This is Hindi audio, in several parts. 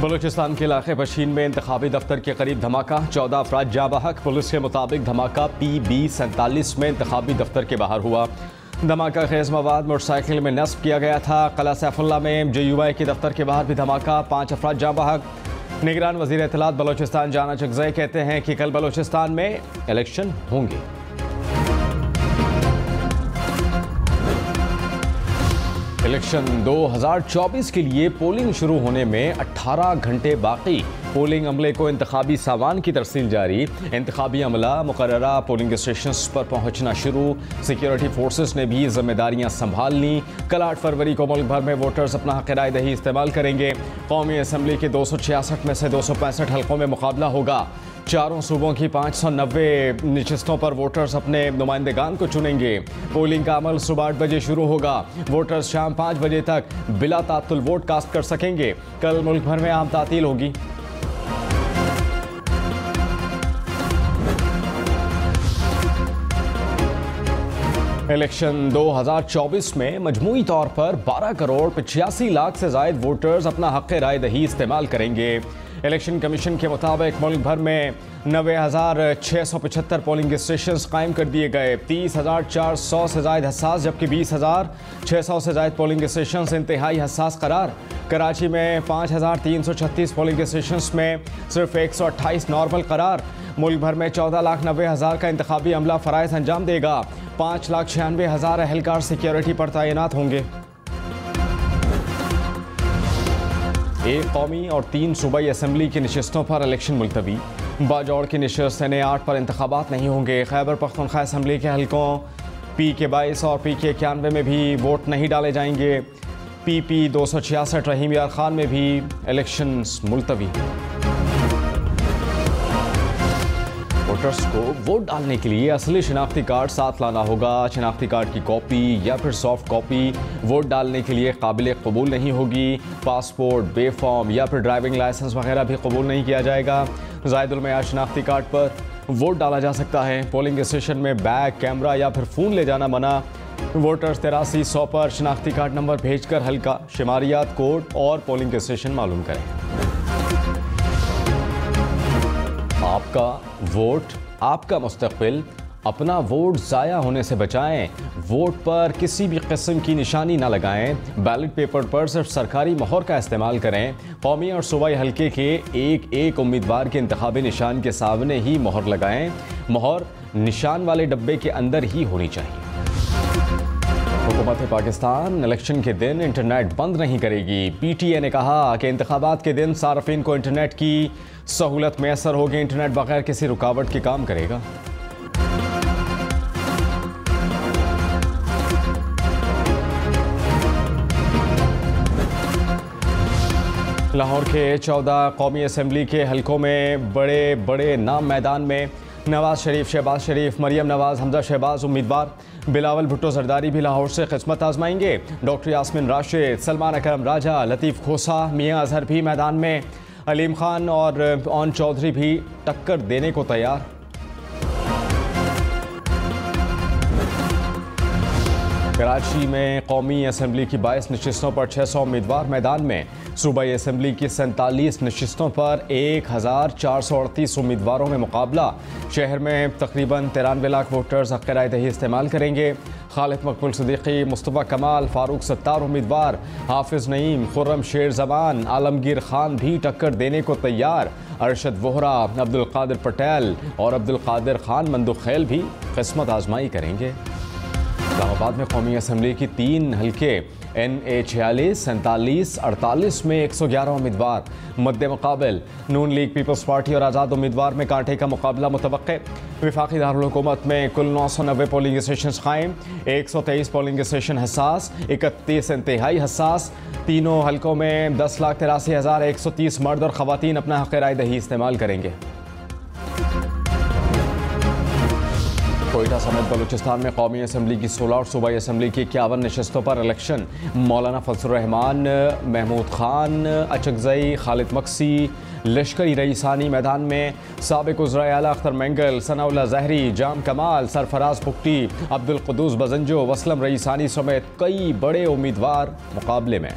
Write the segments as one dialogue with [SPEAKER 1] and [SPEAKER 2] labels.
[SPEAKER 1] बलूचिस्तान के इलाके पशीन में इंतखाबी दफ्तर के करीब धमाका, 14 अफराद जाँ बहक। पुलिस के मुताबिक धमाका PB47 में इंतखाबी दफ्तर के बाहर हुआ। धमाका खेज मवाद मोटरसाइकिल में नस्ब किया गया था। कला सैफुल्ला में JUI के दफ्तर के बाहर भी धमाका, 5 अफराद जाँ बहक। निगरान वज़ीर इत्तलात बलूचिस्तान जाना चकज़ई कहते हैं कि कल बलूचिस्तान में इलेक्शन होंगे। इलेक्शन 2024 के लिए पोलिंग शुरू होने में 18 घंटे बाकी। पोलिंग अमले को इंतखाबी सामान की तरसील जारी। इंतखाबी अमला मुकर्ररा पोलिंग स्टेशंस पर पहुंचना शुरू। सिक्योरिटी फोर्सेस ने भी जिम्मेदारियां संभाल ली। कल 8 फरवरी को मुल्क भर में वोटर्स अपना हक़ राय दही इस्तेमाल करेंगे। कौमी असम्बली के 266 में से 265 हल्कों में मुकाबला होगा। चारों सूबों की 590 नशिस्तों पर वोटर्स अपने नुमाइंदगान को चुनेंगे। पोलिंग का अमल सुबह 8 बजे शुरू होगा। वोटर्स शाम 5 बजे तक बिला तातुल वोट कास्ट कर सकेंगे। कल मुल्क भर में आम तातील होगी। इलेक्शन 2024 में मजमूई तौर पर 12 करोड़ 85 लाख से ज़ायद वोटर्स अपना हक़ राय दही इस्तेमाल करेंगे। इलेक्शन कमीशन के मुताबिक मुल्क भर में 90,675 पोलिंग स्टेशन कायम कर दिए गए। 30,400 से ज़ायद हसास जबकि 20,600 से ज़ायद पोलिंग स्टेशन इंतहाई हसास करार। कराची में 5,336 पोलिंग स्टेशन में सिर्फ 128 नॉर्मल करार। मुल्क भर में 14,90,000 का इंतखाबी अमला फ़राइज़ अंजाम देगा। 5,96,000 अहलकार सिक्योरिटी पर तैनात होंगे। एक कौमी और 3 सूबाई असम्बली की नशिस्तों पर इलेक्शन मुलतवी। बाजौड़ की नशिस्त NA8 पर इंतखाबात नहीं होंगे। खैबर पख्तूनख्वा असम्बली के हल्कों PK22 और PK91 में भी वोट नहीं डाले जाएंगे। PP 266 रहीम यार खान में भी इलेक्शन मुलतवी। वोटर्स को वोट डालने के लिए असली शनाख्ती कार्ड साथ लाना होगा। शनाख्ती कार्ड की कॉपी या फिर सॉफ्ट कॉपी वोट डालने के लिए काबिल कबूल नहीं होगी। पासपोर्ट, बे फॉर्म या फिर ड्राइविंग लाइसेंस वगैरह भी कबूल नहीं किया जाएगा। ज़ायदुल मयार शनाख्ती कार्ड पर वोट डाला जा सकता है। पोलिंग स्टेशन में बैग, कैमरा या फिर फ़ोन ले जाना मना। वोटर्स 8300 पर शनाख्ती कार्ड नंबर भेजकर हल्का, शुमारियात कोड और पोलिंग स्टेशन मालूम करें। आपका वोट, आपका मुस्तकबिल। अपना वोट ज़ाया होने से बचाएं। वोट पर किसी भी किस्म की निशानी न लगाएं। बैलेट पेपर पर सिर्फ सरकारी मोहर का इस्तेमाल करें। कौमी और सूबाई हल्के के एक उम्मीदवार के इंतखाबी निशान के सामने ही मोहर लगाएं। मोहर निशान वाले डब्बे के अंदर ही होनी चाहिए। हुकूमत पाकिस्तान इलेक्शन के दिन इंटरनेट बंद नहीं करेगी। PTA ने कहा कि इंतखाबात के दिन सार्फिन को इंटरनेट की सहूलत मैसर होगी। इंटरनेट बगैर किसी रुकावट के काम करेगा। लाहौर के 14 कौमी असम्बली के हल्कों में बड़े नाम मैदान में नवाज शरीफ, शहबाज शरीफ, मरियम नवाज, हमजा शहबाज उम्मीदवार। बिलावल भुट्टो जरदारी भी लाहौर से किस्मत आजमाएंगे। डॉक्टर यास्मीन राशिद, सलमान अकरम राजा, लतीफ़ खोसा, मियाँ अजहर भी मैदान में। अलीम खान और ओन चौधरी भी टक्कर देने को तैयार। कराची में कौमी असम्बली की 22 नशिस्तों पर 600 उम्मीदवार मैदान में। सूबाई असम्बली की 47 नशिस्तों पर 1438 उम्मीदवारों में मुकाबला। शहर में तकरीबन 93 लाख वोटर्स हक़ राय दही इस्तेमाल करेंगे। खालिद मकबूल सिद्दीकी, मुस्तफ़ा कमाल, फारूक सत्तार उम्मीदवार। हाफिज़ नईम, खुर्रम शेर ज़मान, आलमगीर खान भी टक्कर देने को तैयार। अरशद वोहरा, अब्दुल कादिर पटेल और अब्दुल कादिर खान मंदुखैल भी किस्मत आजमाई करेंगे। इस्लामाबाद में कौमी असम्बली की 3 हल्के NA46, 47, 48 में 111 उम्मीदवार। मद्दे मुकाबल नून लीग, पीपल्स पार्टी और आज़ाद उम्मीदवार में कांटे का मुकाबला मुतवक्के। वफाकी दारुल हुकूमत में कुल 990 पोलिंग स्टेशन कायम। 123 पोलिंग स्टेशन हसास, 31 इंतहाई हसास। तीनों हल्कों में 10,83,130 मर्द और ख़वातीन अपना हक़ राय दही इस्तेमाल करेंगे। कोयटा समेत बलूचिस्तान में कौमी असम्बली की 16 और सूबाई असम्बली की 51 नशिस्तों पर इलेक्शन। मौलाना फजलुर रहमान, महमूद खान अचकज़ई, खालिद मक्सी, लश्करी रईसानी मैदान में। साबिक वज़ीर आला अख्तर मेंगल, सनाउल्लाह ज़हरी, जाम कमाल, सरफराज पुख्ती, अब्दुल कुद्दूस बजंजो, वसलम रईसानी समेत कई बड़े उम्मीदवार मुकाबले में।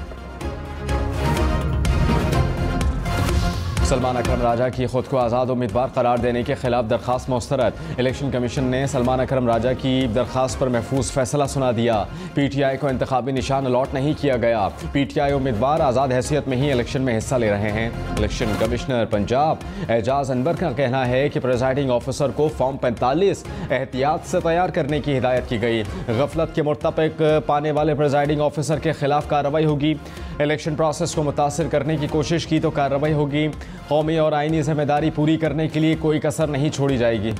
[SPEAKER 1] सलमान अकरम राजा की खुद को आज़ाद उम्मीदवार करार देने के खिलाफ दरख्वास्त मुस्तरद। इलेक्शन कमीशन ने सलमान अकरम राजा की दरख्वास्त पर महफूज फैसला सुना दिया। PTI को इंतखाबी निशान अलॉट नहीं किया गया। PTI उम्मीदवार आज़ाद हैसियत में ही इलेक्शन में हिस्सा ले रहे हैं। इलेक्शन कमिश्नर पंजाब एजाज अनवर का कहना है कि प्रिजाइडिंग ऑफिसर को फॉर्म 45 एहतियात से तैयार करने की हिदायत की गई। गफलत के मुर्तकब पाने वाले प्रिजाइडिंग ऑफिसर के खिलाफ कार्रवाई होगी। इलेक्शन प्रोसेस को मुतासिर करने की कोशिश की तो कार्रवाई होगी। कौमी और आईनी जिम्मेदारी पूरी करने के लिए कोई कसर नहीं छोड़ी जाएगी।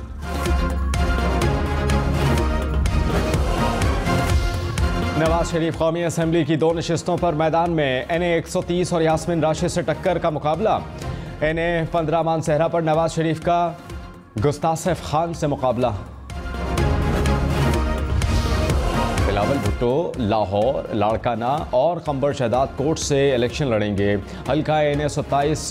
[SPEAKER 1] नवाज शरीफ कौमी असम्बली की 2 नशिस्तों पर मैदान में NA 130 और यास्मीन राशिद से टक्कर का मुकाबला। NA 15 मानसहरा पर नवाज शरीफ का गुस्ताफ खान से मुकाबला। बिलावल भुट्टो लाहौर, लाड़काना और खंबर शहदाद कोर्ट से इलेक्शन लड़ेंगे। हल्का NA 27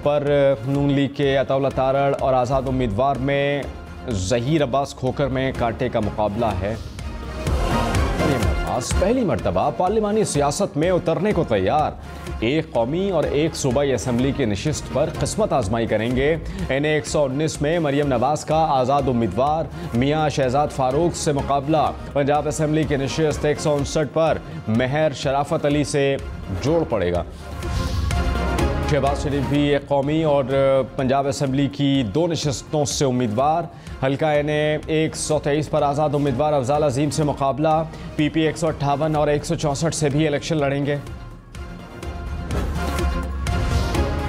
[SPEAKER 1] पर नून लीग के अताउल्ला तारड़ और आज़ाद उम्मीदवार में ज़हीर अब्बास खोकर में कांटे का मुकाबला है। मरियम नवाज पहली मरतबा पार्लिमानी सियासत में उतरने को तैयार। एक कौमी और एक सूबाई असम्बली की नशिस्त पर किस्मत आजमाई करेंगे। NA 119 में मरियम नवाज का आज़ाद उम्मीदवार मियाँ शहजाद फारूक से मुकाबला। पंजाब असम्बली की नशिस्त 159 पर महर शराफत अली से जोड़ पड़ेगा। शहबाज शरीफ भी एक कौमी और पंजाब असम्बली की 2 नशिस्तों से उम्मीदवार। हल्का NA 123 पर आज़ाद उम्मीदवार अफजाल अजीम से मुकाबला। PP 158 और 164 से भी इलेक्शन लड़ेंगे।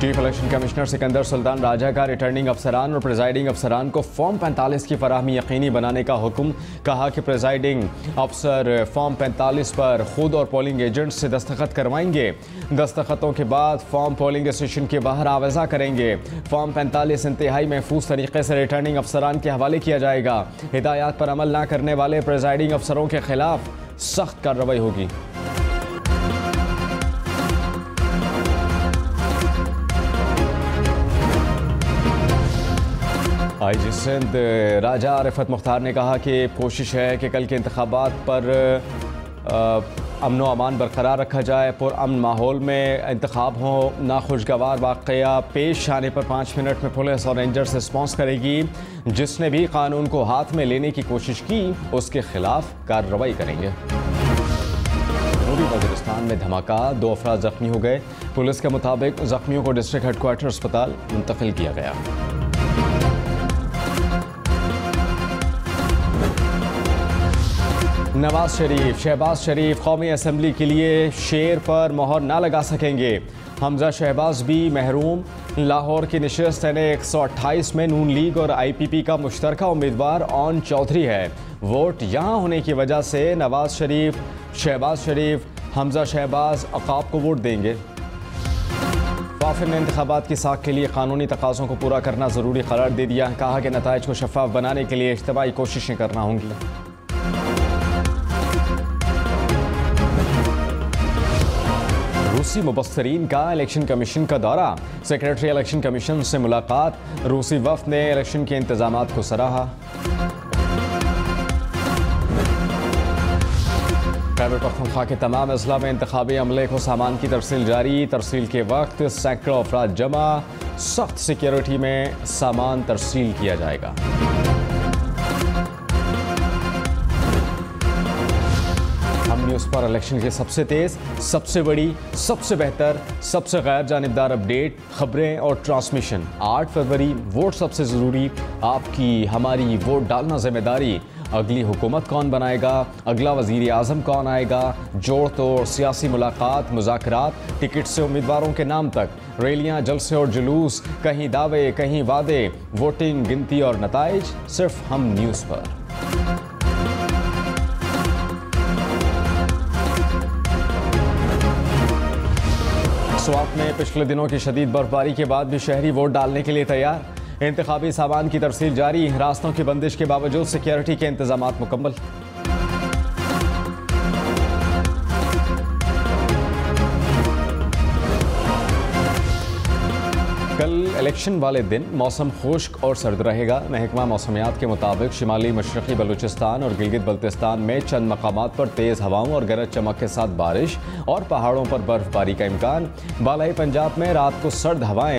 [SPEAKER 1] Chief election commissioner Sikandar Sultan Raja का रिटर्निंग अफसरान और प्रिजाइडिंग अफसरान को फॉर्म 45 की फराहमी यकीनी बनाने का हुक्म। कहा कि प्रिजाइडिंग अफसर फॉर्म 45 पर खुद और पोलिंग एजेंट से दस्तखत करवाएंगे। दस्तखतों के बाद फॉर्म पोलिंग स्टेशन के बाहर आवेजा करेंगे। फॉर्म 45 इंतहाई महफूज तरीके से रिटर्निंग अफसरान के हवाले किया जाएगा। हिदायत पर अमल न करने वाले प्रिजाइडिंग अफसरों के खिलाफ सख्त कार्रवाई होगी। IG सिंध राजा रिफत मुख्तार ने कहा कि कोशिश है कि कल के इंतखाबात पर अमन व अमान बरकरार रखा जाए। पुरअमन माहौल में इंतखाब हो। नाखुशगवार वाक़या पेश आने पर 5 मिनट में पुलिस और रेंजर्स रिस्पॉन्स करेगी। जिसने भी कानून को हाथ में लेने की कोशिश की उसके खिलाफ कार्रवाई करेंगे। जनूबी वज़ीरिस्तान में धमाका, 2 अफराद जख्मी हो गए। पुलिस के मुताबिक जख्मियों को डिस्ट्रिक्ट हेडक्वार्टर अस्पताल मुंतकिल किया गया। नवाज शरीफ शहबाज शरीफ कौमी असम्बली के लिए शेर पर मोहर ना लगा सकेंगे। हमजा शहबाज भी महरूम। लाहौर की नशिस्त NA 128 में नून लीग और IPP का मुश्तरका उम्मीदवार ऑन चौधरी है। वोट यहाँ होने की वजह से नवाज शरीफ, शहबाज शरीफ, हमजा शहबाज अकाब को वोट देंगे। वाफिर ने इंतखाबात की साख के लिए कानूनी तकाज़ों को पूरा करना ज़रूरी करार दे दिया। कहा कि नताइज को शफाफ बनाने के लिए इज्तिमाई कोशिशें करना होंगी। रूसी मुबस्सरीन का इलेक्शन कमीशन का दौरा। सेक्रेटरी इलेक्शन कमीशन से मुलाकात। रूसी वफ्द ने इलेक्शन के इंतजामात को सराहा। खैबर पख्तूनख्वा के तमाम अजला में इंतखाबी अमले को सामान की तरसील जारी। तरसील के वक्त सैकड़ों अफराद जमा। सख्त सिक्योरिटी में सामान तरसील किया जाएगा। न्यूज़ पर इलेक्शन के सबसे तेज, सबसे बड़ी, सबसे बेहतर, सबसे गैर जानिबदार अपडेट, खबरें और ट्रांसमिशन। 8 फरवरी वोट सबसे ज़रूरी। आपकी हमारी वोट डालना जिम्मेदारी। अगली हुकूमत कौन बनाएगा, अगला वज़ीर आज़म कौन आएगा, जोड़ तोड़ सियासी मुलाकात, मुज़ाकरात, टिकट से उम्मीदवारों के नाम तक, रैलियाँ, जलसे और जुलूस, कहीं दावे कहीं वादे, वोटिंग, गिनती और नताइज सिर्फ हम न्यूज़ पर। स्वात में पिछले दिनों की शदीद बर्फबारी के बाद भी शहरी वोट डालने के लिए तैयार। इंतखाबी सामान की तरसील जारी। रास्तों की बंदिश के बावजूद सिक्योरिटी के इंतजामात मुकम्मल। कल इलेक्शन वाले दिन मौसम खुश्क और सर्द रहेगा। महकमा मौसमियात के मुताबिक शिमाली मशरक़ी बलूचिस्तान और गिलगित बल्तिस्तान में चंद मकामात पर तेज़ हवाओं और गरज चमक के साथ बारिश और पहाड़ों पर बर्फबारी का इम्कान। बालाई पंजाब में रात को सर्द हवाएं